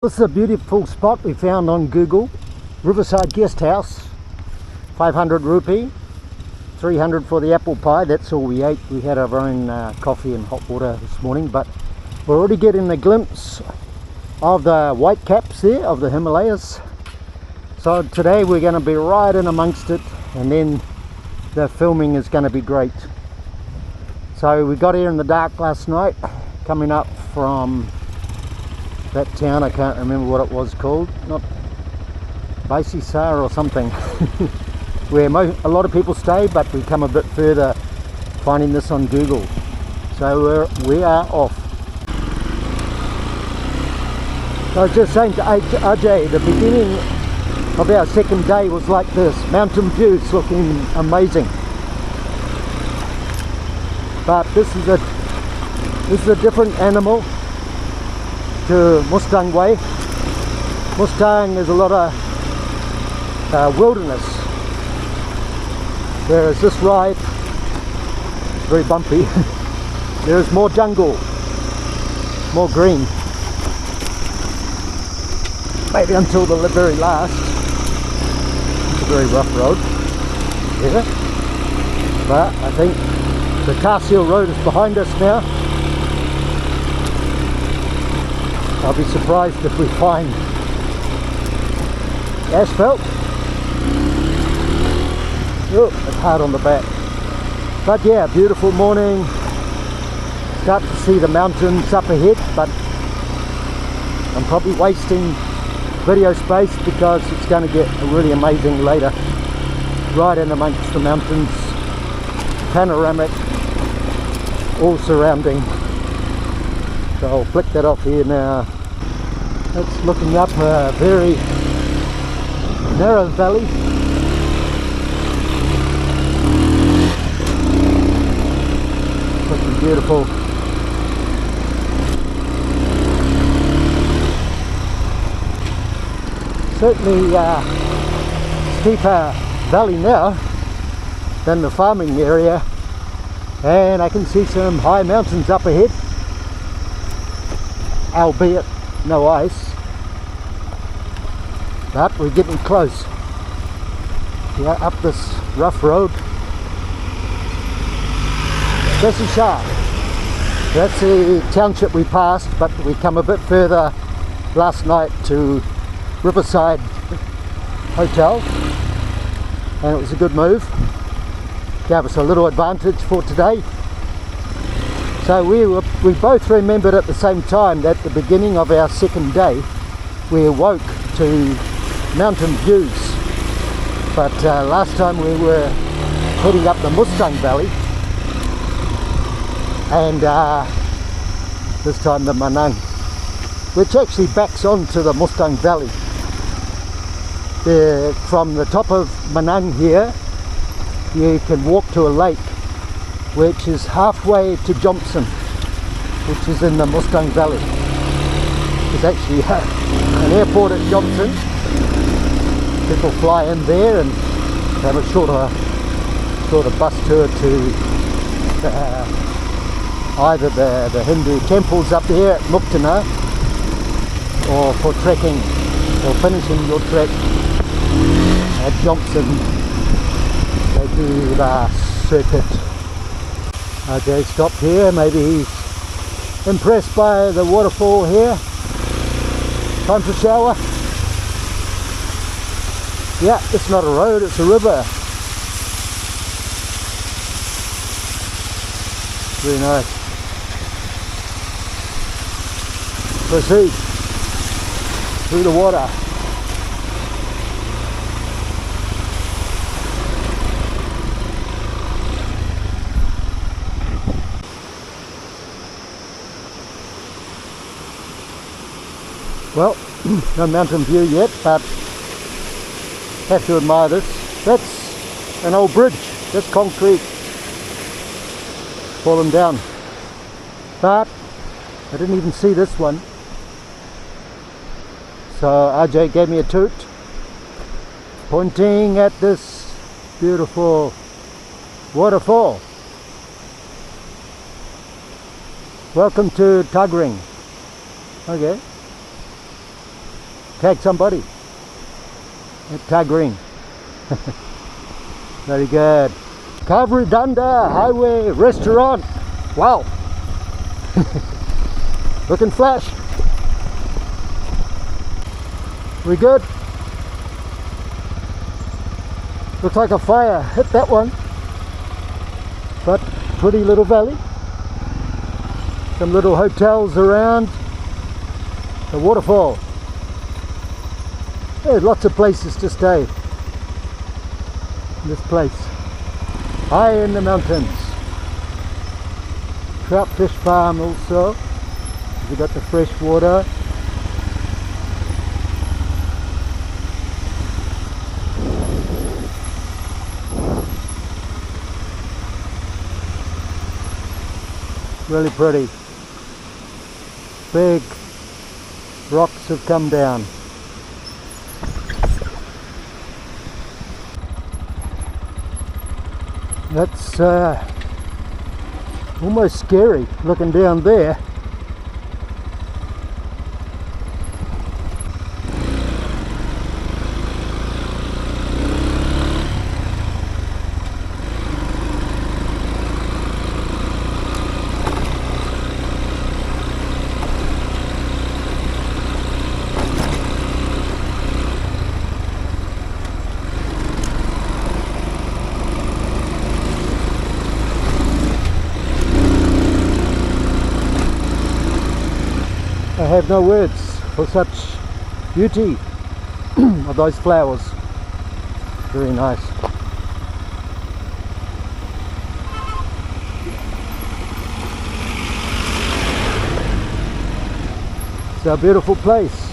This is a beautiful spot we found on Google. Riverside Guest House, 500 rupee, 300 for the apple pie. That's all we ate. We had our own coffee and hot water this morning, but we're already getting a glimpse of the white caps there of the Himalayas. So today we're going to be right in amongst it, and then the filming is going to be great. So we got here in the dark last night, coming up from that town. I can't remember what it was called, not Baisisar or something, where a lot of people stay, but we come a bit further finding this on Google. So we are off. I was just saying to Ajay, the beginning of our second day was like this. Mountain views looking amazing, but this is a different animal to Mustang Way. Mustang is a lot of wilderness, whereas this ride is very bumpy. There is more jungle, more green, maybe until the very last. It's a very rough road, yeah, but I think the Tahsil Road is behind us now. I'll be surprised if we find asphalt. Oh, it's hard on the back. But yeah, beautiful morning. Start to see the mountains up ahead, but I'm probably wasting video space because it's going to get really amazing later. Right in amongst the mountains, panoramic, all surrounding. So I'll flick that off here now. That's looking up a very narrow valley. Looking beautiful. Certainly steeper valley now than the farming area, and I can see some high mountains up ahead, albeit no ice, but we're getting close. Yeah, up this rough road. Baisisar, that's the township we passed, but we come a bit further last night to Riverside Hotel, and it was a good move. Gave us a little advantage for today. So we both remembered at the same time that at the beginning of our second day we awoke to mountain views, but last time we were heading up the Mustang Valley, and this time the Manang, which actually backs onto the Mustang Valley. From the top of Manang here you can walk to a lake which is halfway to Johnson, which is in the Mustang Valley. There's actually an airport at Johnson. People fly in there and have a shorter bus tour to either the Hindu temples up there at Muktana, or for trekking, or finishing your trek at Johnson. They do the circuit. Okay, stopped here. Maybe he's impressed by the waterfall here. Time for a shower. Yeah, it's not a road, it's a river. Very nice. Proceed through the water. Well, no mountain view yet, but have to admire this. That's an old bridge, that's concrete, fallen down. But I didn't even see this one. So Ajay gave me a toot, pointing at this beautiful waterfall. Welcome to Tugring. Okay. tag somebody at Tagring. Very good. Kavridunda Highway Restaurant. Wow. Looking flash. We good? Looks like a fire hit that one. But pretty little valley. Some little hotels around. The waterfall. There's lots of places to stay. This place. High in the mountains. Trout fish farm also. We got the fresh water. Really pretty. Big rocks have come down. That's almost scary looking down there. I have no words for such beauty of those flowers. Very nice. It's a beautiful place.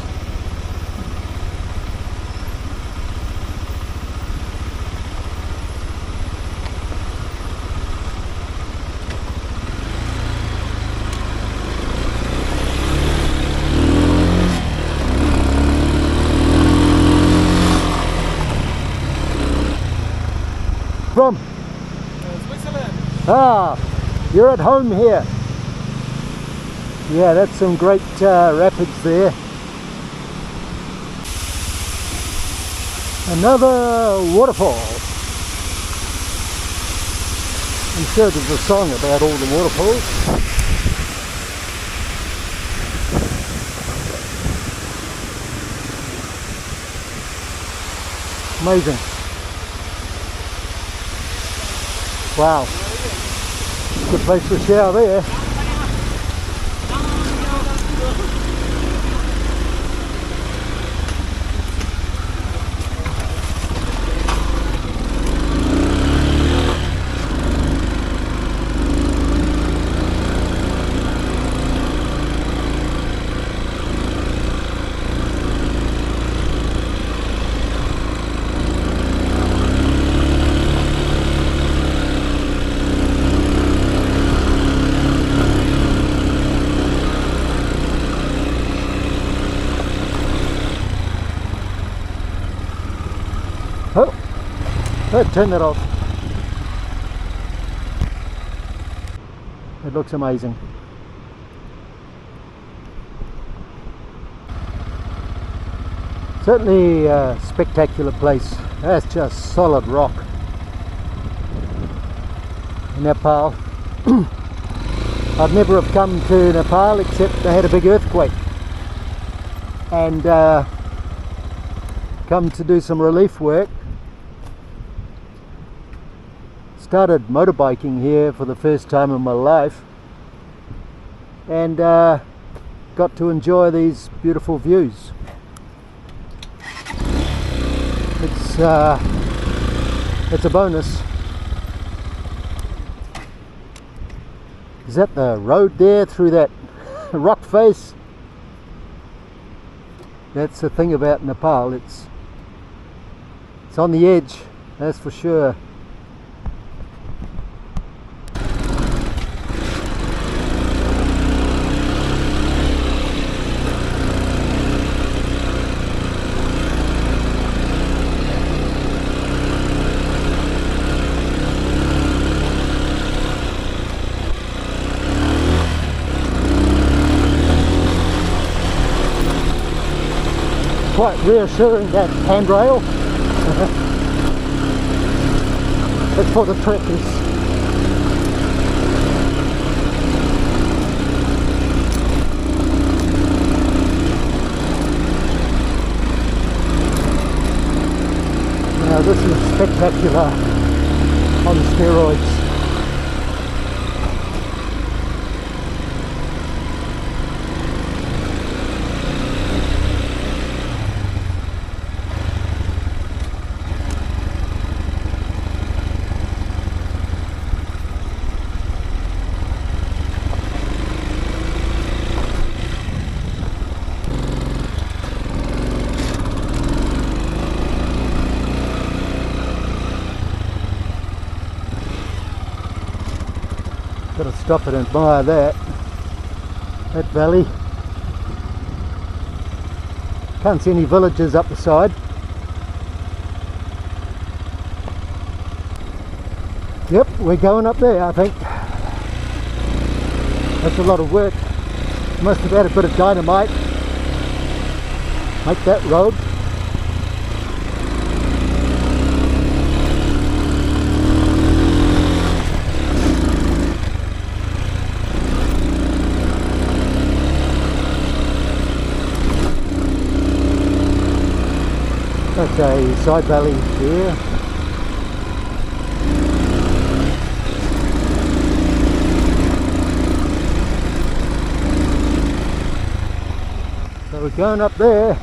From? Switzerland. Ah, you're at home here. Yeah, that's some great rapids there. Another waterfall. I'm sure there's a song about all the waterfalls. Amazing. Wow. Good place to shower there. Oh, turn that off. It looks amazing. Certainly a spectacular place. That's just solid rock. Nepal. I'd never have come to Nepal except they had a big earthquake. And come to do some relief work. Started motorbiking here for the first time in my life and got to enjoy these beautiful views. It's a bonus. Is that the road there through that rock face? That's the thing about Nepal, it's on the edge, that's for sure. quite reassuring, that handrail. It's for the trekkers. Now this is spectacular on steroids. Got to stop and admire that valley. Can't see any villages up the side. Yep, we're going up there, I think. That's a lot of work. Must have had a bit of dynamite. Make that road. That's a side valley here. So we're going up there.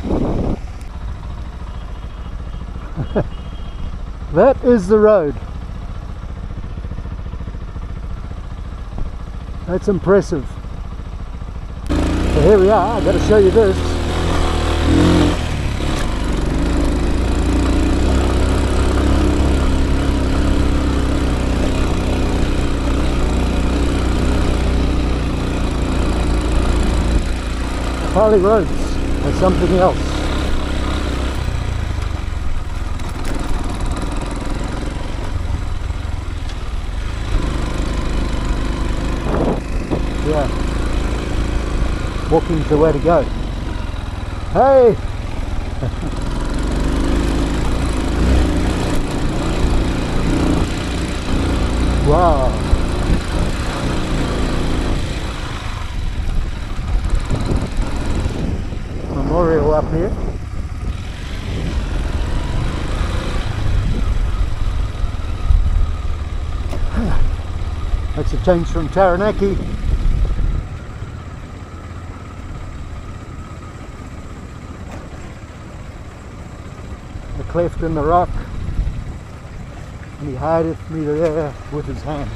That is the road. That's impressive. So here we are. I've got to show you this. Harley roads are something else. Yeah, walking's the way to go. Hey! Wow! Memorial up here. That's a change from Taranaki. The cleft in the rock, and he hideth me there with his hand.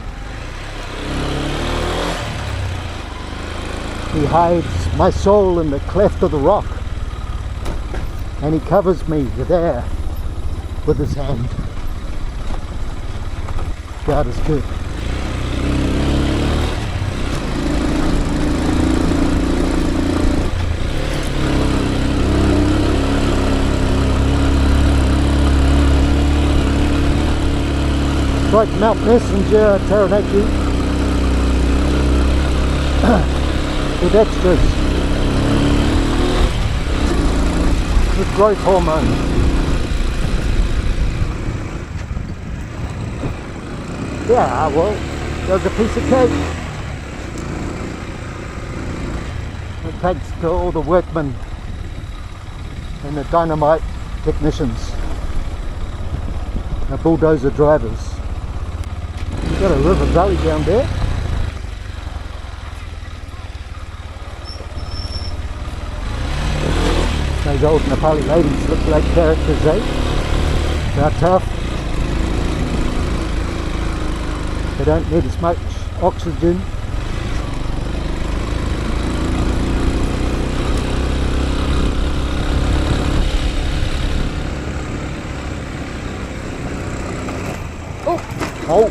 He hides my soul in the cleft of the rock, and he covers me there with his hand. God is good. It's like Mount Messenger, Taranaki, with extras, with growth hormone. Yeah, well, there's a piece of cake. It thanks to all the workmen and the dynamite technicians, the bulldozer drivers. We've got a river valley down there. Those old Nepali ladies look like characters, eh? They're tough. They don't need as much oxygen. Oh!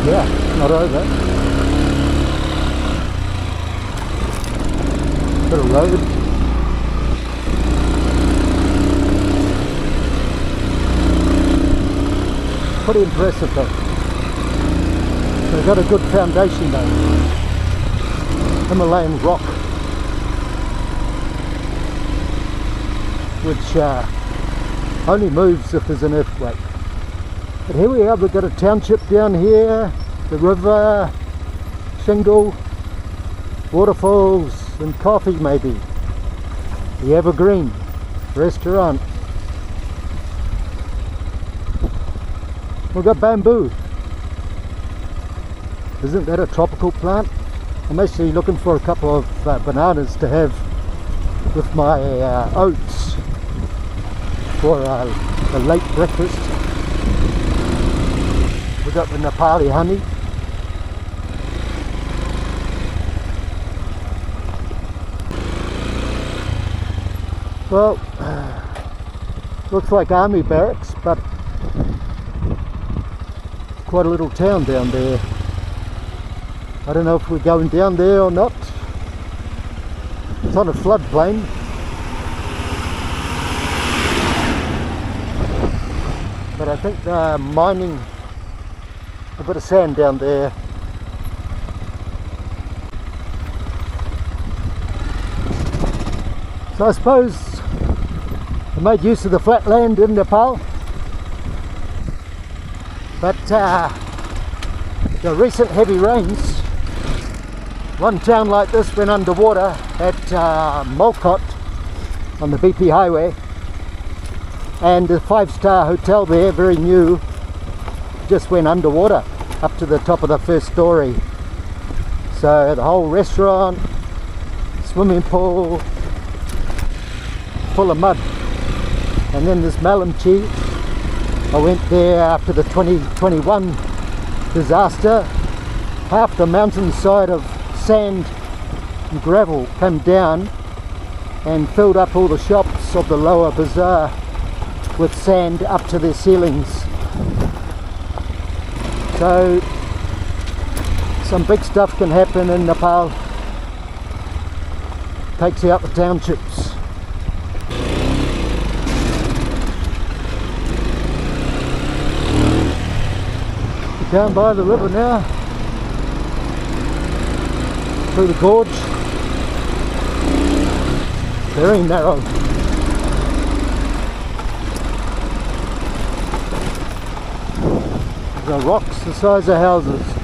Yeah, not over. Bit of road. Pretty impressive though. They've got a good foundation though. Himalayan rock, which only moves if there's an earthquake. But here we are, we've got a township down here, the river, shingle, waterfalls and coffee maybe. The Evergreen restaurant. We've got bamboo. Isn't that a tropical plant? I'm actually looking for a couple of bananas to have with my oats for the late breakfast. We've got the Nepali honey. Well, looks like army barracks, but quite a little town down there. I don't know if we're going down there or not. It's on a floodplain. But I think they're mining a bit of sand down there. So I suppose they made use of the flat land in Nepal. But the recent heavy rains, one town like this went underwater at Molkot on the BP highway, and the 5-star hotel there, very new, just went underwater up to the top of the first story. So the whole restaurant, swimming pool, full of mud. And then there's Malamchi. I went there after the 2021 disaster. Half the mountainside of sand and gravel came down and filled up all the shops of the lower bazaar with sand up to their ceilings. So some big stuff can happen in Nepal. Takes out the townships. Down by the river now, through the gorge, very narrow. The rocks the size of houses.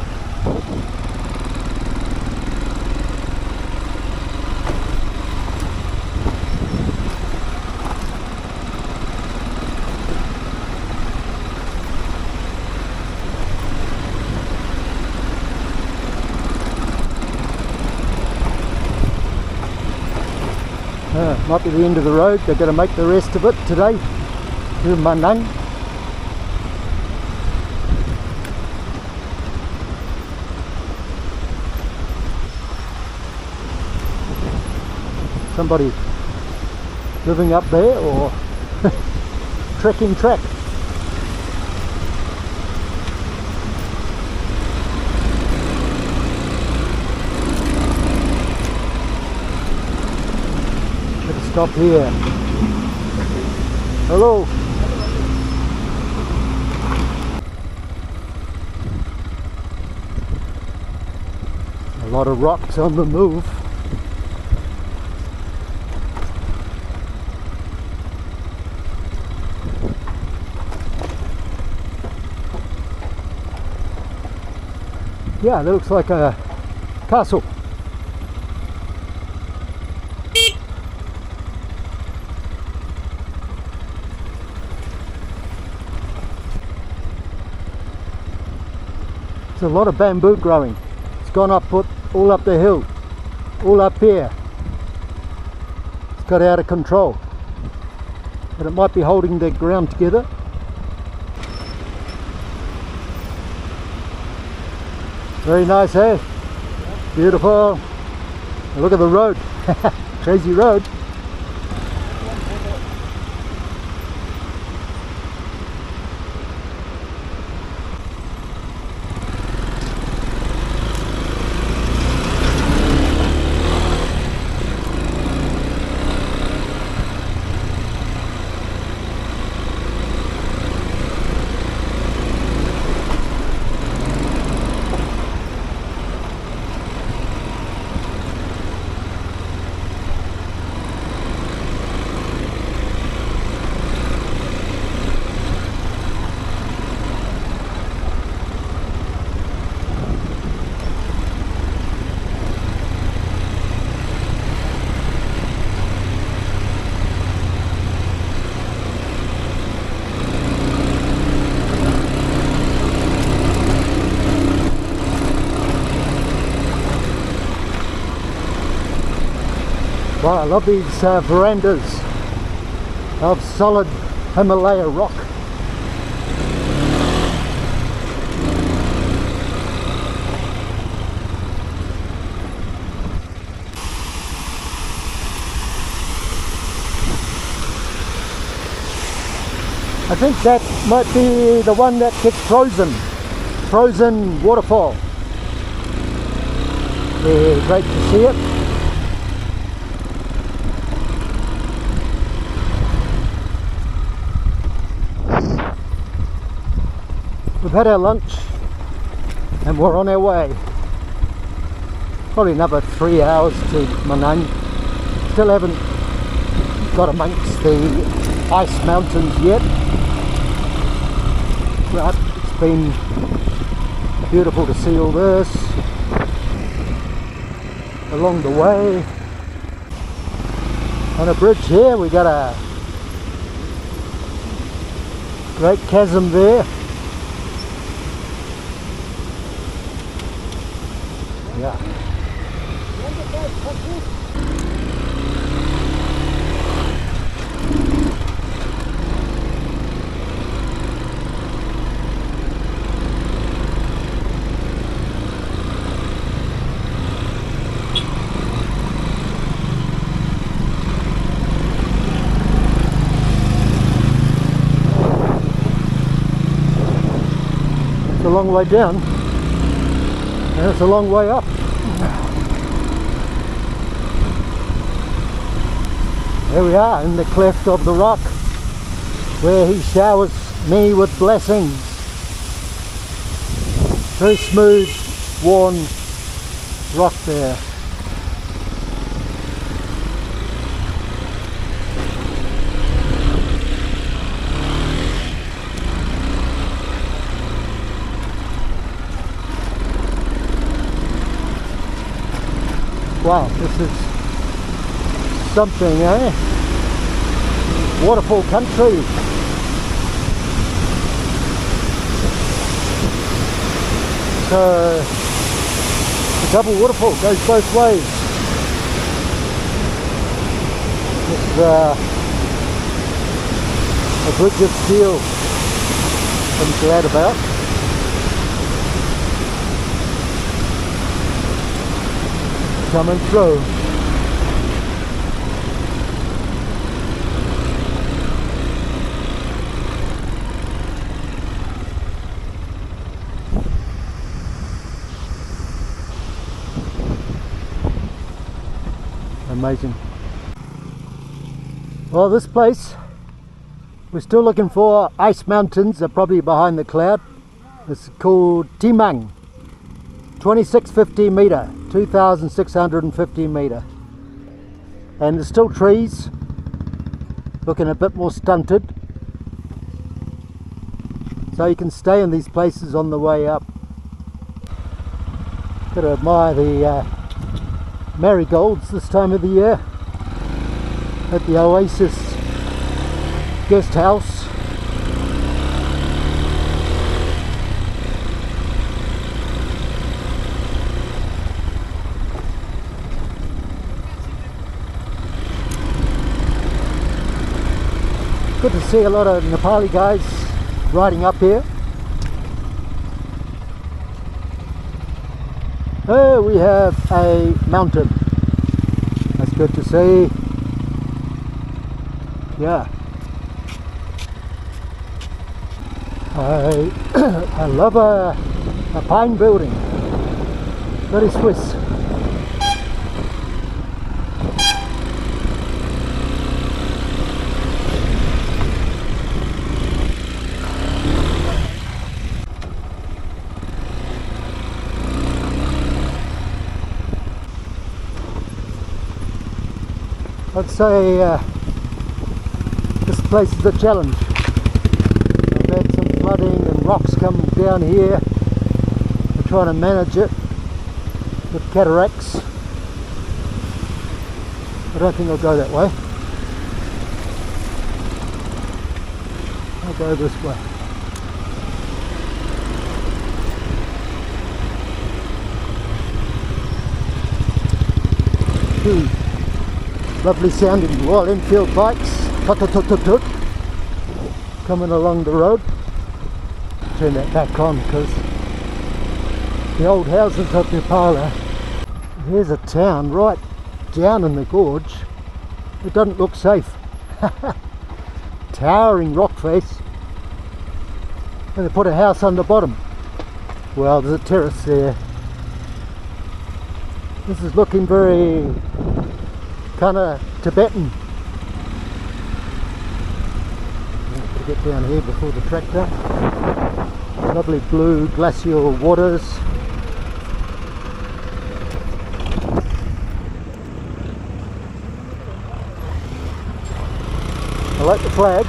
Might be the end of the road. They're going to make the rest of it today to Manang. Somebody living up there or trekking track. Stop here. Hello. A lot of rocks on the move. Yeah, that looks like a castle. A lot of bamboo growing. It's gone up all up the hill, all up here. It's got out of control, but it might be holding the ground together. Very nice, eh? Beautiful. Look at the road. Crazy road. Wow, I love these verandas of solid Himalaya rock. I think that might be the one that gets frozen waterfall. Yeah, great to see it. We've had our lunch and we're on our way. Probably another 3 hours to Manang. Still haven't got amongst the ice mountains yet, but it's been beautiful to see all this along the way. On a bridge here we got a great chasm there. Yeah. It's a long way down and it's a long way up. Here we are in the cleft of the rock where he showers me with blessings. Very smooth, worn rock there. Wow, this is something, eh? Waterfall country. So the double waterfall goes both ways. It's a bridge of steel I'm glad about. Coming through. Amazing. Well, this place, we're still looking for ice mountains. They're probably behind the cloud. It's called Timang, 2650 meter, 2650 meter, and there's still trees, looking a bit more stunted, so you can stay in these places on the way up. Got to admire the marigolds this time of the year at the Oasis guest house. Good to see a lot of Nepali guys riding up here. There we have a mountain. That's good to see. Yeah. I love a pine building. Very Swiss. I'd say this place is a challenge. I've had some flooding and rocks coming down here. We're trying to manage it with cataracts. I don't think I'll go that way. I'll go this way. Lovely sounding Royal Enfield bikes, tut-tut-tut-tut-tut, coming along the road. Turn that back on because the old houses of Nepala. Here's a town right down in the gorge. It doesn't look safe. Towering rock face. And they put a house on the bottom. Well, there's a terrace there. This is looking very kind of Tibetan. I'll get down here before the tractor. Lovely blue glacial waters. I like the flag.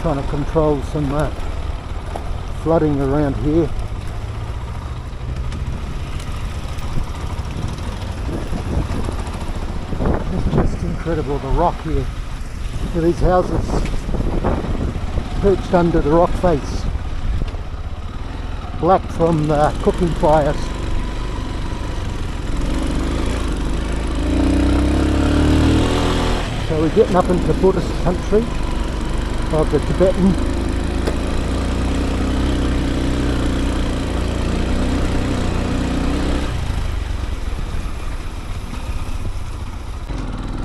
Trying to control some flooding around here. It's just incredible, the rock here. Look at these houses perched under the rock face, black from cooking fires. So we're getting up into Buddhist country of the Tibetan.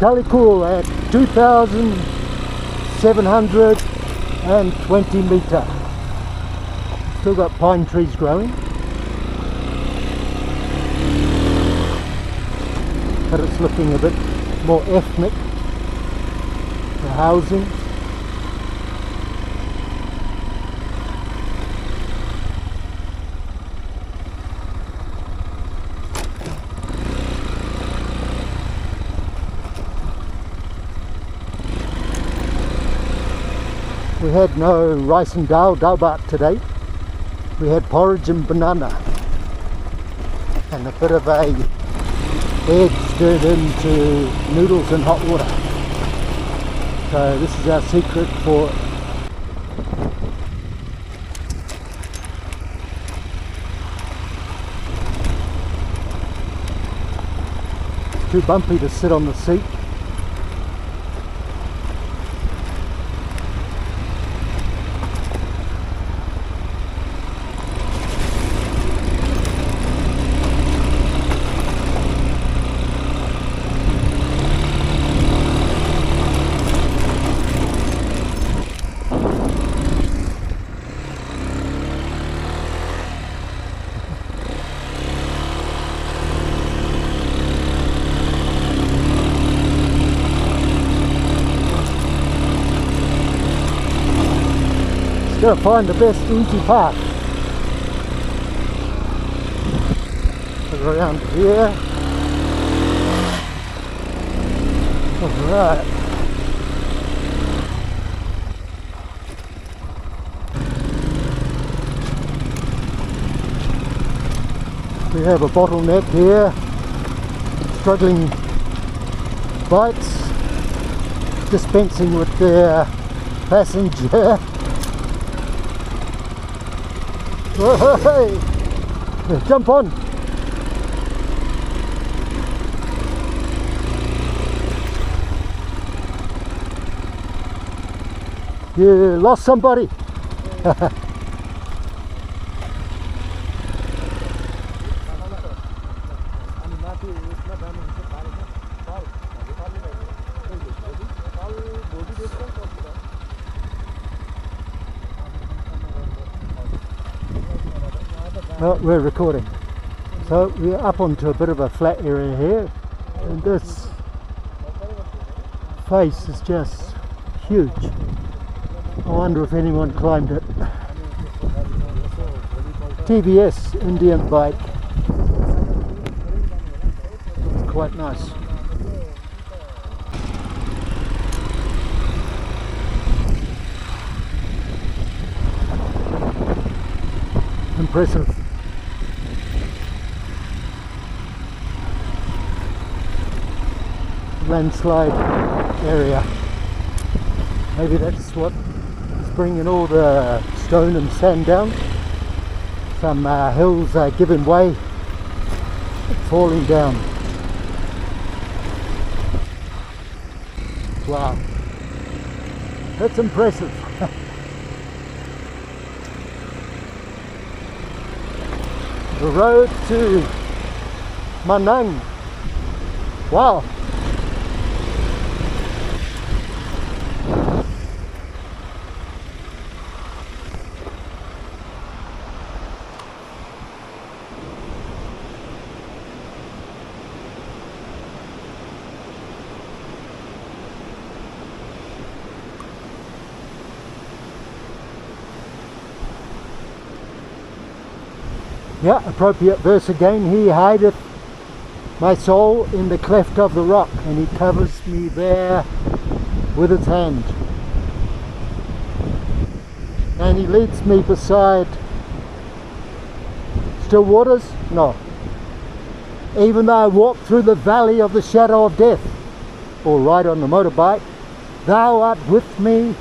Kalikul at 2,720 metre. Still got pine trees growing, but it's looking a bit more ethnic, the housing. We had no rice and dal bhat today. We had porridge and banana and a bit of a egg stirred into noodles and hot water. So this is our secret for too bumpy to sit on the seat. Gotta find the best easy path. Look around here. Alright. We have a bottleneck here. Struggling bikes dispensing with their passenger. Hey, jump on. You lost somebody. Oh, we're recording. So we're up onto a bit of a flat area here, and this face is just huge. I wonder if anyone climbed it. TVS Indian bike. It's quite nice. Impressive. Landslide area. Maybe that's what is bringing all the stone and sand down. Some hills are giving way, falling down. Wow, that's impressive. The road to Manang. Wow. Yeah, appropriate verse again. He hideth my soul in the cleft of the rock, and he covers me there with his hand. And he leads me beside still waters? No. Even though I walk through the valley of the shadow of death, or ride on the motorbike, thou art with me,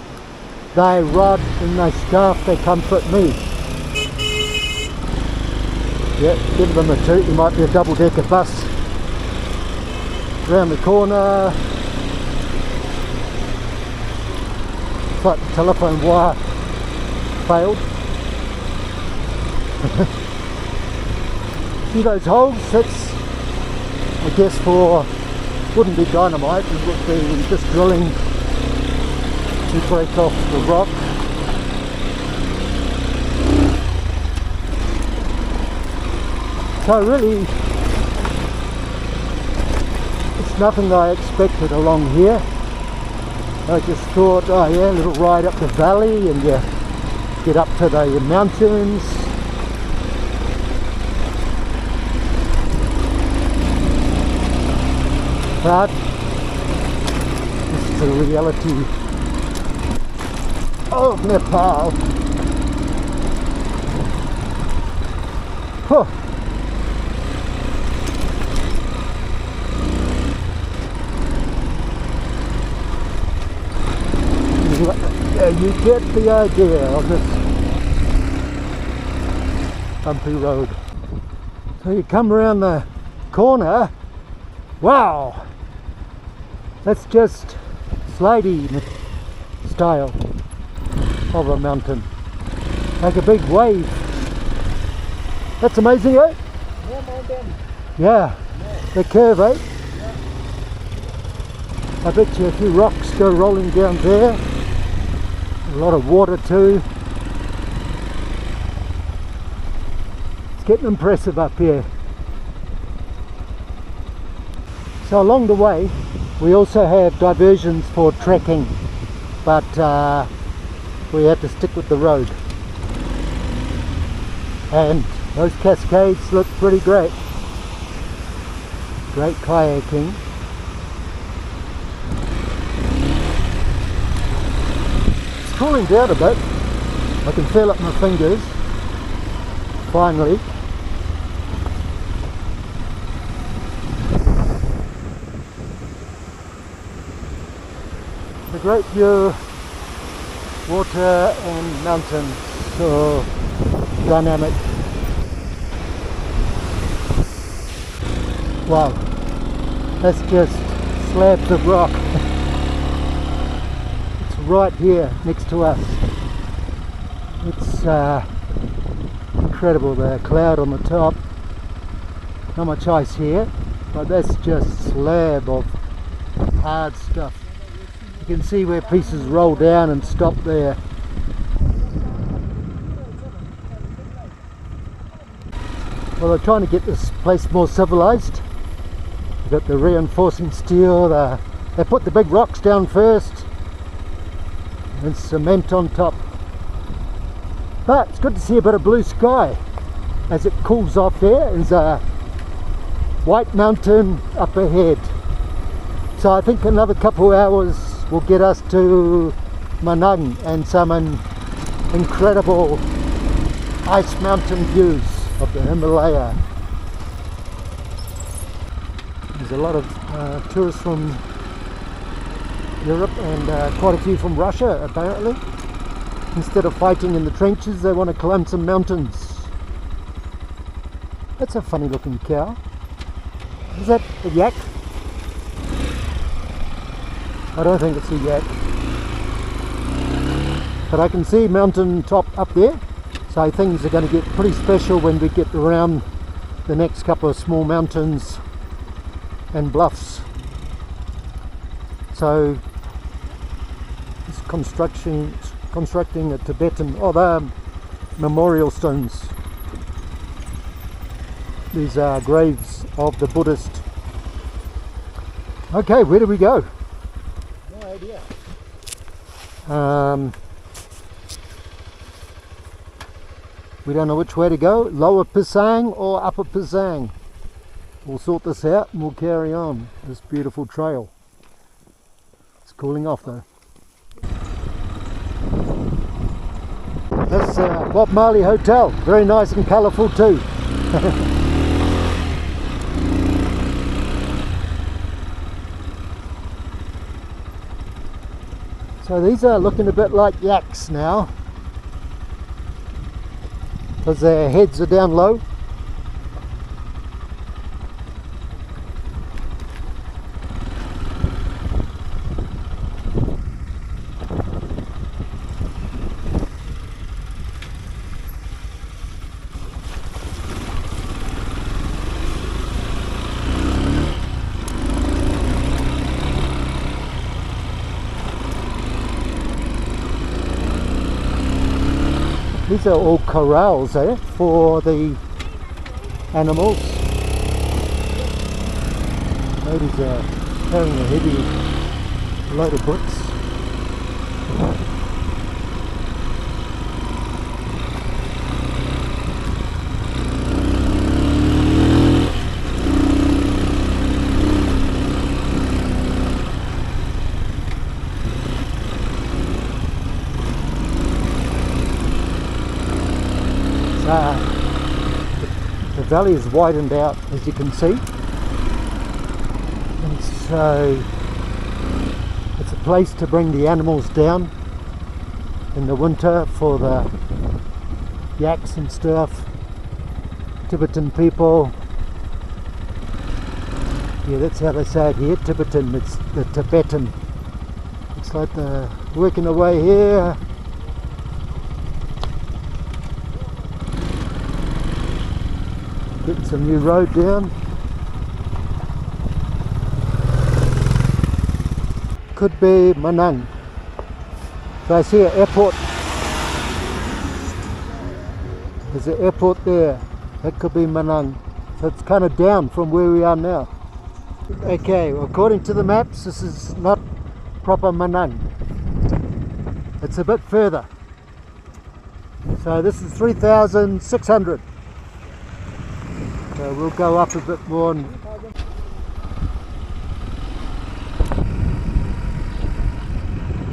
thy rod and thy staff, they comfort me. Yeah, give them a toot. There might be a double-decker bus around the corner. It's like the telephone wire failed. See those holes? That's, I guess, for, wouldn't be dynamite, it would be just drilling to break off the rock. So really, it's nothing I expected along here. I just thought, oh yeah, a little ride up the valley and you get up to the mountains. But this is the reality of Nepal. Huh. Yeah, you get the idea of this bumpy road. So you come around the corner. Wow, that's just slidey style of a mountain, like a big wave. That's amazing, eh? More mountain. Yeah, the curve, eh? I bet you a few rocks go rolling down there. A lot of water too. It's getting impressive up here. So along the way we also have diversions for trekking, but we have to stick with the road. And those cascades look pretty great. Great kayaking. It's cooling down a bit. I can feel it in my fingers. Finally. The great view, water and mountains, so dynamic. Wow, that's just slabs of rock. It's right here next to us. It's incredible, the cloud on the top. Not much ice here, but that's just slab of hard stuff. You can see where pieces roll down and stop there. Well, they're trying to get this place more civilized. You've got the reinforcing steel, they put the big rocks down first and cement on top. But it's good to see a bit of blue sky as it cools off there. There's a white mountain up ahead. So I think another couple of hours will get us to Manang and some incredible ice mountain views of the Himalaya. There's a lot of tourists from Europe, and quite a few from Russia apparently. Instead of fighting in the trenches, they want to climb some mountains. That's a funny looking cow. Is that a yak? I don't think it's a yak. But I can see mountain top up there, so things are going to get pretty special when we get around the next couple of small mountains and bluffs. So it's constructing a Tibetan, they're memorial stones. These are graves of the Buddhist. Okay, where do we go? No idea. We don't know which way to go, Lower Pisang or Upper Pisang. We'll sort this out and we'll carry on this beautiful trail. It's cooling off though. That's Bob Marley Hotel, very nice and colourful too. So these are looking a bit like yaks now, because their heads are down low. These are all corrals for the animals. Ladies are carrying a heavy load of bricks. The valley is widened out, as you can see, and so it's a place to bring the animals down in the winter for the yaks and stuff. Tibetan people, yeah, that's how they say it here, Tibetan. It's the Tibetan. It's like they're working away here. Getting some new road down. Could be Manang. So I see an airport. There's an airport there. That could be Manang. So it's kind of down from where we are now. Okay, well, according to the maps, this is not proper Manang. It's a bit further. So this is 3,600. So we'll go up a bit more and